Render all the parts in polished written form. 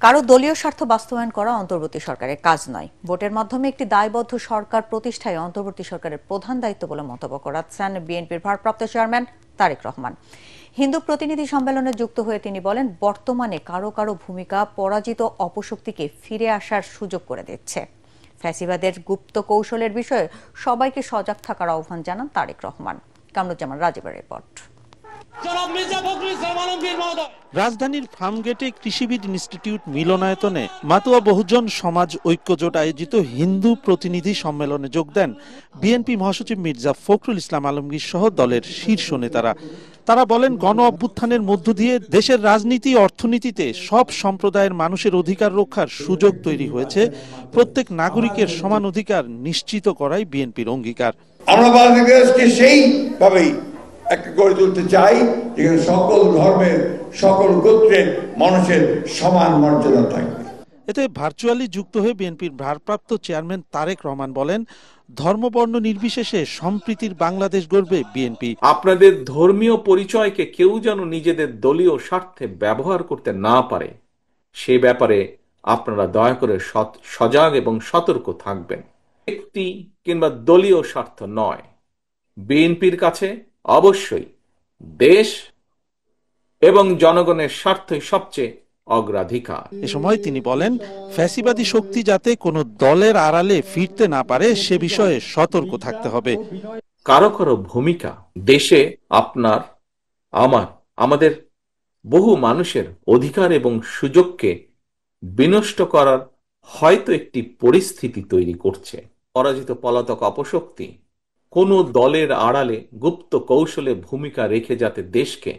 কারো দলীয় স্বার্থ বাস্তবায়ন করা অন্তর্বর্তী সরকারের কাজ নয়। ভোটের মাধ্যমে একটি দায়বদ্ধ সরকার প্রতিষ্ঠায় অন্তর্বর্তী সরকারের প্রধান দায়িত্ব বলে মন্তব্য করেছেন বিএনপির ভারপ্রাপ্ত চেয়ারম্যান তারেক রহমান। হিন্দু প্রতিনিধি সম্মেলনে যুক্ত হয়ে তিনি বলেন, বর্তমানে কারো কারো ভূমিকা পরাজিত অপশক্তিকে ফিরে আসার সুযোগ করে দিচ্ছে। ফ্যাসিবাদের গুপ্ত কৌশলের বিষয়ে সবাইকে সজাগ থাকার আহ্বান জানান তারেক রহমান। কামরুজ্জামান রাজীবের রিপোর্ট। রাজধানীর ফার্মগেটে কৃষিবিদ ইনস্টিটিউট মিলনায়তনে মাতুয়া বহুজন সমাজ ঐক্যজোট আয়োজিত হিন্দু প্রতিনিধি সম্মেলনে যোগ দেন বিএনপি মহাসচিব মির্জা ফখরুল ইসলাম আলমগীর সহ দলের শীর্ষ নেতারা। তারা বলেন, গণ অভ্যুত্থানের মধ্য দিয়ে দেশের রাজনীতি অর্থনীতিতে সব সম্প্রদায়ের মানুষের অধিকার রক্ষার সুযোগ তৈরি হয়েছে। প্রত্যেক নাগরিকের সমান অধিকার নিশ্চিত করাই বিএনপির অঙ্গীকার। আমরা বাংলাদেশকে সেইভাবেই একটা গড়ে তুলতে চাই যেখানে সকল ধর্মের সকল গোত্রের মানুষের সমান মর্যাদা থাকবে। এতে ভার্চুয়ালি যুক্ত হয়ে বিএনপির ভারপ্রাপ্ত চেয়ারম্যান তারেক রহমান বলেন, ধর্মবর্ণ নির্বিশেষে সম্প্রীতির বাংলাদেশ গড়বে বিএনপি। আপনাদের ধর্মীয় পরিচয়কে কেউ যেন নিজেদের দলীয় স্বার্থে ব্যবহার করতে না পারে, সে ব্যাপারে আপনারা দয়া করে সজাগ এবং সতর্ক থাকবেন। ব্যক্তি কিংবা দলীয় স্বার্থ নয়, বিএনপির কাছে অবশ্যই দেশ এবং জনগণের স্বার্থই সবচেয়ে অগ্রাধিকার। এ সময় তিনি বলেন, ফ্যাসিবাদী শক্তি যাতে কোনো দলের আড়ালে ফিরতে না পারে সে বিষয়ে সতর্ক থাকতে হবে। কারো কারো ভূমিকা দেশে আপনার আমাদের বহু মানুষের অধিকার এবং সুযোগকে বিনষ্ট করার হয়তো একটি পরিস্থিতি তৈরি করছে। পরাজিত পলাতক অপশক্তি কোনো দলের আড়ালে গুপ্ত কৌশলে ভূমিকা রেখে যাতে দেশকে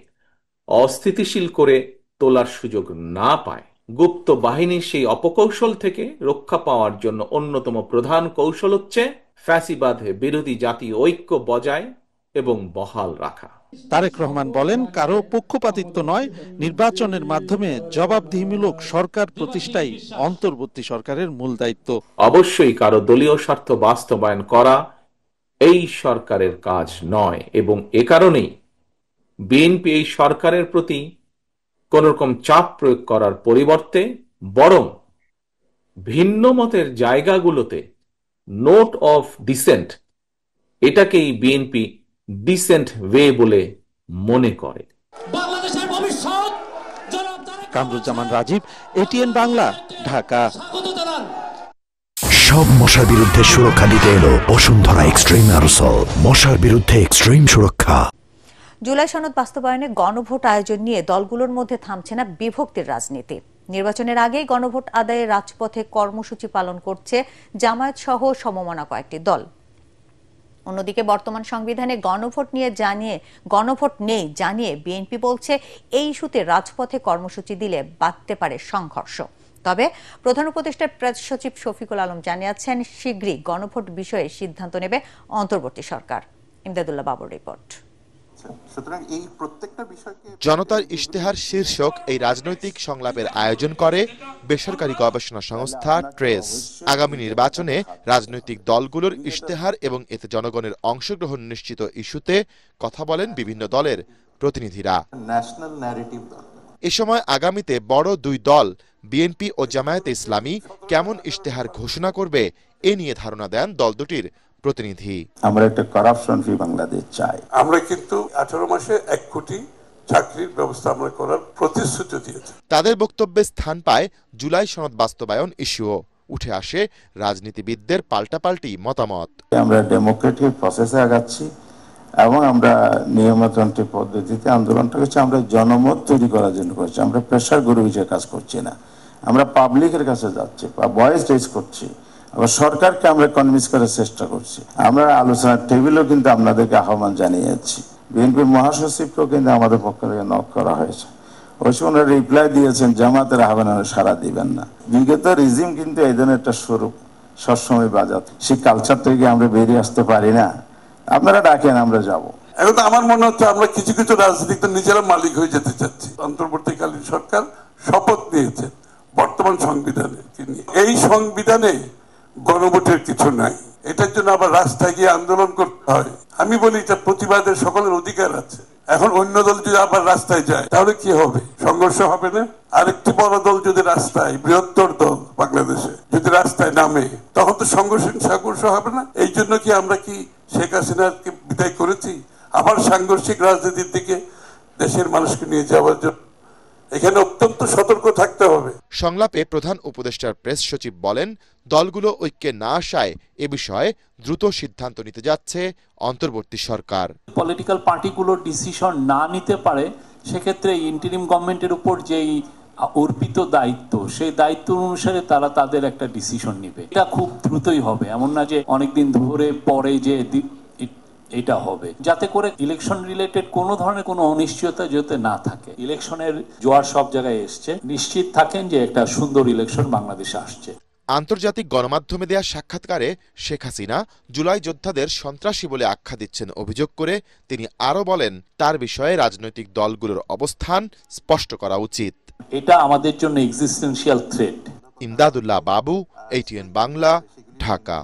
অস্থিতিশীল করে তোলার সুযোগ না পায়। গুপ্ত বাহিনীর সেই অপকৌশল থেকে রক্ষা পাওয়ার জন্য অন্যতম প্রধান কৌশল হচ্ছে ফ্যাসিবাদ বিরোধী জাতীয় ঐক্য বজায় এবং বহাল রাখা। তারেক রহমান বলেন, কারো পক্ষপাতিত্ব নয়, নির্বাচনের মাধ্যমে জবাবদিহিমূলক সরকার প্রতিষ্ঠাই অন্তর্বর্তী সরকারের মূল দায়িত্ব। অবশ্যই কারো দলীয় স্বার্থ বাস্তবায়ন করা এই সরকারের কাজ নয় এবং এ কারণেই বিএনপি এই সরকারের প্রতি কোন রকম চাপ প্রয়োগ করার পরিবর্তে বরং ভিন্ন মতের জায়গাগুলোতে নোট অফ ডিসেন্ট, এটাকেই বিএনপি ডিসেন্ট ওয়ে বলে মনে করে। কামরুজ্জামান রাজীব, এটিএন বাংলা, ঢাকা। সব মশার বিরুদ্ধে সুরক্ষা দিতে এলো বসুন্ধরা এক্সট্রিম অ্যারোসল, মশার বিরুদ্ধে এক্সট্রিম সুরক্ষা। জুলাই সনদ বাস্তবায়নে গণভোট আয়োজন নিয়ে দলগুলোর মধ্যে থামছে না বিভক্তির রাজনীতি। নির্বাচনের আগেই গণভোট আদায়ে রাজপথে কর্মসূচি পালন করছে জামায়াত সহ সমমনা কয়েকটি দল। অন্যদিকে বর্তমান সংবিধানে গণভোট নেই জানিয়ে বিএনপি বলছে এই ইস্যুতে রাজপথে কর্মসূচি দিলে বাড়তে পারে সংঘর্ষ। তবে প্রধান উপদেষ্টার প্রেস সচিব শফিকুল আলম জানিয়েছেন, শীঘ্রই গণভোট বিষয়ে সিদ্ধান্ত নেবে অন্তর্বর্তী সরকার। ইমদাদুল্লাহ বাবুর রিপোর্ট। জনতার ইশতেহার শীর্ষক এই রাজনৈতিক সংলাপের আয়োজন করে বেসরকারি গবেষণা সংস্থা ট্রেস। আগামী নির্বাচনে রাজনৈতিক দলগুলোর ইশতেহার এবং এতে জনগণের অংশগ্রহণ নিশ্চিত ইস্যুতে কথা বলেন বিভিন্ন দলের প্রতিনিধিরা। এ সময় আগামীতে বড় দুই দল বিএনপি ও জামায়াতে ইসলামী কেমন ইশতেহার ঘোষণা করবে এ নিয়ে ধারণা দেন দল দুটির প্রতিনিধি। আমরা একটা করাপশন ফ্রি বাংলাদেশ চাই। আমরা কিন্তু 18 মাসে 1 কোটি চাকরির ব্যবস্থা আমরা করার প্রতিশ্রুতি দিয়েছি। তাদের বক্তব্যে স্থান পায় জুলাই সনদ বাস্তবায়ন ইস্যুও। উঠে আসে রাজনীতিবিদদের পাল্টাপাল্টি মতামত। আমরা ডেমোক্রেটিক প্রসেসে আগাচ্ছি এবং আমরা নিয়মতান্ত্রিক পদ্ধতিতে আন্দোলনটা করছি। আমরা জনমত তৈরি করার জন্য করছি। আমরা প্রেশার গ্রুপ হিসেবে কাজ করছি না। আমরা পাবলিকের কাছে যাচ্ছি, ভয়েস রেজ করছি, আবার সরকারকে আমরা কনভিন্স করার চেষ্টা করছি। আমরা আলোচনার টেবিলও কিন্তু আপনাদেরকে আহ্বান জানিয়েছি। বিএনপির মহাসচিবকেও কিন্তু আমাদের পক্ষ থেকে নক করা হয়েছে। ওই সময় রিপ্লাই দিয়েছেন জামাতের আহ্বানে সাড়া দিবেন না। বিগত রিজিম কিন্তু এই ধরনের একটা স্বরূপ সবসময় বাজাত। সেই কালচার থেকে আমরা বেরিয়ে আসতে পারি না। আপনারা ডাকেন, আমরা যাব। এখন তো আমার মনে হচ্ছে আমরা কিছু কিছু রাজনীতিক নিজেরা মালিক হয়ে যেতে চাচ্ছি। অন্তর্বর্তীকালীন সরকার শপথ নিয়েছে বর্তমান সংবিধানে, এই সংবিধানে গণভোটের কিছু নাই। এটার জন্য আবার রাস্তায় গিয়ে আন্দোলন করতে হয়। আমি বলি এটা প্রতিবাদের সকলের অধিকার আছে। এখন অন্য দল যদি আবার রাস্তায় যায় তাহলে কি হবে? সংঘর্ষ হবে না? আরেকটি বড় দল যদি রাস্তায়, বৃহত্তর দল বাংলাদেশে যদি রাস্তায় নামে, তখন তো সংঘর্ষ হবে না? এই জন্য কি আমরা কি শেখ হাসিনাকে বিদায় করেছি আবার সাংঘর্ষিক রাজনীতির দিকে দেশের মানুষকে নিয়ে যাওয়ার জন্য? এখানে অত্যন্ত সতর্ক থাকতে হবে। সংলাপে প্রধান উপদেষ্টার প্রেস সচিব বলেন, দলগুলো ঐক্যে না আসায় এ বিষয়ে দ্রুত সিদ্ধান্ত নিতে যাচ্ছে অন্তর্বর্তী সরকার। পলিটিক্যাল পার্টিগুলো ডিসিশন না নিতে পারে, সেক্ষেত্রে ইন্টারিম গভর্নমেন্টের উপর যেই অর্পিত দায়িত্ব, সেই দায়িত্ব অনুসারে তারা তাদের একটা ডিসিশন নেবে। এটা খুব দ্রুতই হবে, এমন না যে অনেকদিন ধরে পরে যে এটা হবে, যাতে করে ইলেকশন রিলেটেড কোনো ধরনের কোনো অনিশ্চয়তা যাতে না থাকে। ইলেকশনের জোয়ার সব জায়গায় এসছে, নিশ্চিত থাকেন যে একটা সুন্দর ইলেকশন বাংলাদেশে আসছে। আন্তর্জাতিক গণমাধ্যমে দেয়া সাক্ষাৎকারে শেখ হাসিনা জুলাই যোদ্ধাদের সন্ত্রাসী বলে আখ্যা দিচ্ছেন অভিযোগ করে তিনি আরও বলেন, তার বিষয়ে রাজনৈতিক দলগুলোর অবস্থান স্পষ্ট করা উচিত। এটা আমাদের জন্য এক্সিস্টেন্সিয়াল থ্রেট। ইমদাদুল্লাহ বাবু, ATN বাংলা, ঢাকা।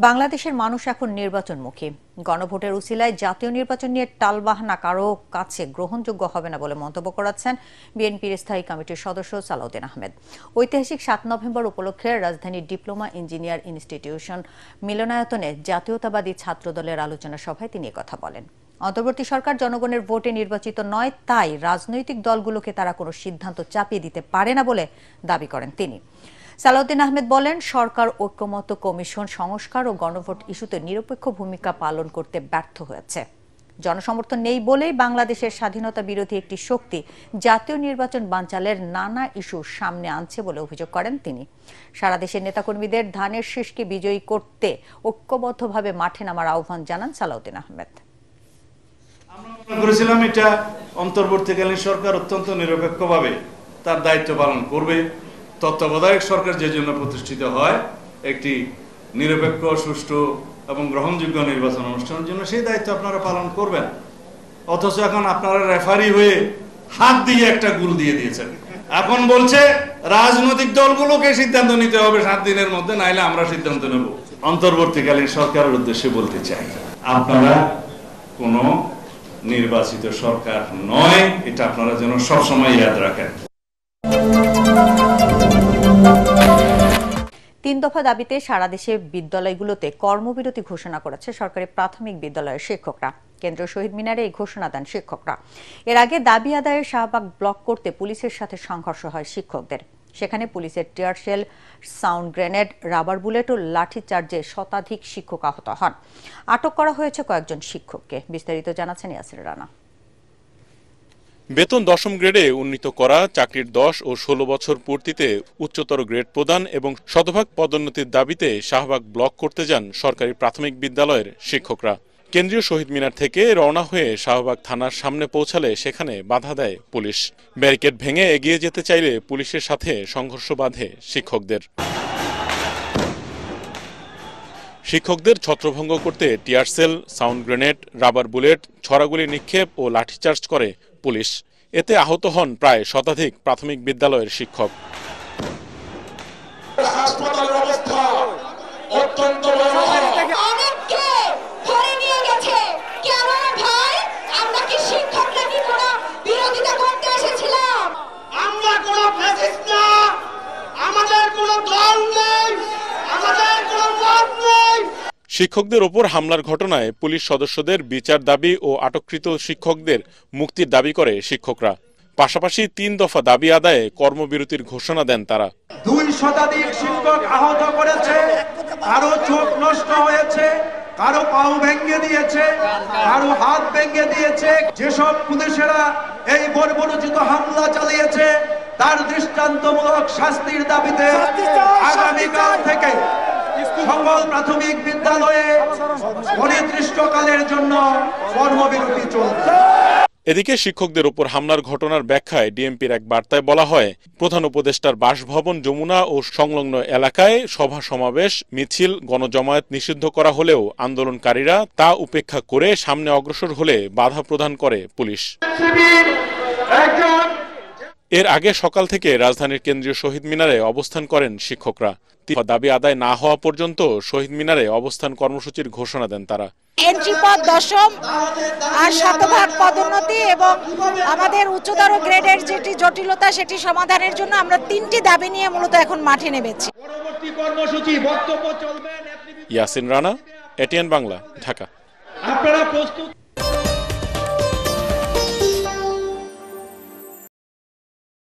বাংলাদেশের মানুষ এখন নির্বাচনমুখী। গণভোটের উসিলায় জাতীয় নির্বাচন নিয়ে টালবাহানা কারো কাছে গ্রহণযোগ্য হবে না বলে মন্তব্য করেছেন বিএনপির স্থায়ী কমিটির সদস্য সালাউদ্দিন আহমেদ। ঐতিহাসিক 7 নভেম্বর উপলক্ষে রাজধানীর ডিপ্লোমা ইঞ্জিনিয়ার ইনস্টিটিউশন মিলনায়তনে জাতীয়তাবাদী ছাত্রদলের আলোচনা সভায় তিনি কথা বলেন। অন্তর্বর্তী সরকার জনগণের ভোটে নির্বাচিত নয়, তাই রাজনৈতিক দলগুলোকে তারা কোনো সিদ্ধান্ত চাপিয়ে দিতে পারে না বলে দাবি করেন তিনি। সালাউদ্দিন আহমেদ বলেন, সরকার ঐক্যমত্য কমিশন সংস্কার ও গণভোট ইস্যুতে নিরপেক্ষ ভূমিকা পালন করতে ব্যর্থ হয়েছে। জনসমর্থন নেই বলেই বাংলাদেশের স্বাধীনতা বিরোধী একটি শক্তি জাতীয় নির্বাচন বানচালের নানা ইস্যু সামনে আনছে বলে অভিযোগ করেন তিনি। সারা দেশের নেতাকর্মীদের ধানের শীষকে বিজয়ী করতে ঐক্যবদ্ধভাবে মাঠে নামার আহ্বান জানান সালাউদ্দিন আহমেদ। আমরা করেছিলাম এটা অন্তর্বর্তীকালীন সরকার অত্যন্ত নিরপেক্ষভাবে তার দায়িত্ব পালন করবে। তত্ত্বাবধায়ক সরকার যে জন্য প্রতিষ্ঠিত হয়, একটি নিরপেক্ষ, সুষ্ঠু এবং গ্রহণযোগ্য নির্বাচন অনুষ্ঠানের জন্য, সেই দায়িত্ব আপনারা পালন করবেন। অথচ এখন আপনারা রেফারি হয়ে হাত দিয়ে একটা গোল দিয়ে দিয়েছেন। এখন বলছে রাজনৈতিক দলগুলোকে সিদ্ধান্ত নিতে হবে 7 দিনের মধ্যে, নাইলে আমরা সিদ্ধান্ত নেব। অন্তর্বর্তীকালীন সরকারের উদ্দেশ্যে বলতে চাই, আপনারা কোনো নির্বাচিত সরকার নয়, এটা আপনারা যেন সবসময় ইয়াদ রাখেন। 3 দফা দাবিতে সারা দেশে বিদ্যালয়গুলোতে কর্মবিরতি ঘোষণা করেছে সরকারি প্রাথমিক বিদ্যালয়ের শিক্ষকরা। কেন্দ্রীয় শহীদ মিনারে এই ঘোষণা দেন শিক্ষকরা। এর আগে দাবি আদায়ের শাহবাগ ব্লক করতে পুলিশের সাথে সংঘর্ষ হয় শিক্ষকদের। সেখানে পুলিশের tear shell, sound grenade, rubber bullet ও লাঠিচার্জে শতাধিক শিক্ষক আহত হন। আটক করা হয়েছে কয়েকজন শিক্ষককে। বিস্তারিত জানাচ্ছেন ইয়াসির রানা। বেতন 10ম গ্রেডে উন্নীত করা, চাকরির 10 ও 16 বছর পূর্তিতে উচ্চতর গ্রেড প্রদান এবং শতভাগ পদোন্নতির দাবিতে শাহবাগ ব্লক করতে যান সরকারি প্রাথমিক বিদ্যালয়ের শিক্ষকরা। কেন্দ্রীয় শহীদ মিনার থেকে রওনা হয়ে শাহবাগ থানার সামনে পৌঁছালে সেখানে বাধা দেয় পুলিশ। ব্যারিকেড ভেঙে এগিয়ে যেতে চাইলে পুলিশের সাথে সংঘর্ষ বাধে শিক্ষকদের। শিক্ষকদের ছত্রভঙ্গ করতে tear shell, sound grenade, rubber bullet, ছড়াগুলি নিক্ষেপ ও লাঠিচার্জ করে পুলিশ। এতে আহত হন প্রায় শতাধিক প্রাথমিক বিদ্যালয়ের শিক্ষক। শিক্ষকদের ওপর হামলার ঘটনায় পুলিশ সদস্যদের বিচার দাবি ও আটককৃত শিক্ষকদের মুক্তির দাবি করে শিক্ষকরা। পাশাপাশি 3 দফা দাবি আদায়ে কর্মবিরতির ঘোষণা দেন তারা। 2 শতাধিক শিক্ষক আহত করেছে, কারো চোখ নষ্ট হয়েছে, কারো পাও ভেঙে দিয়েছে, কারো হাত ভেঙে দিয়েছে। যেসব পুলিশেরা এই বর্বরোচিত হামলা চালিয়েছে তার দৃষ্টান্তমূলক শাস্তির দাবিতে আগামীকাল থেকে সকল প্রাথমিক বিদ্যালয়ে অনির্দিষ্টকালের জন্য কর্মবিরতি চলবে। এদিকে শিক্ষকদের উপর হামলার ঘটনার ব্যাখ্যায় ডিএমপির এক বার্তায় বলা হয়, প্রধান উপদেষ্টার বাসভবন যমুনা ও সংলগ্ন এলাকায় সভা সমাবেশ, মিছিল, গণজমায়েত নিষিদ্ধ করা হলেও আন্দোলনকারীরা তা উপেক্ষা করে সামনে অগ্রসর হলে বাধা প্রদান করে পুলিশ। এর আগে সকাল থেকে রাজধানীর কেন্দ্রীয় শহীদ মিনারে অবস্থান করেন শিক্ষকরা। দাবি আদায় না হওয়া পর্যন্ত শহীদ মিনারে অবস্থান কর্মসূচির ঘোষণা দেন তারা। এন্ট্রি পদ 10ম আর শতভাগ পদোন্নতি এবং আমাদের উচ্চতর গ্রেডের যেটি জটিলতা সেটি সমাধানের জন্য আমরা 3টি দাবি নিয়ে মূলত এখন মাঠে নেমেছি। পরবর্তী কর্মসূচি বক্তব্য চলবে। ইয়াসিন রানা, এটিএন বাংলা, ঢাকা। আপনারা প্রস্তুত?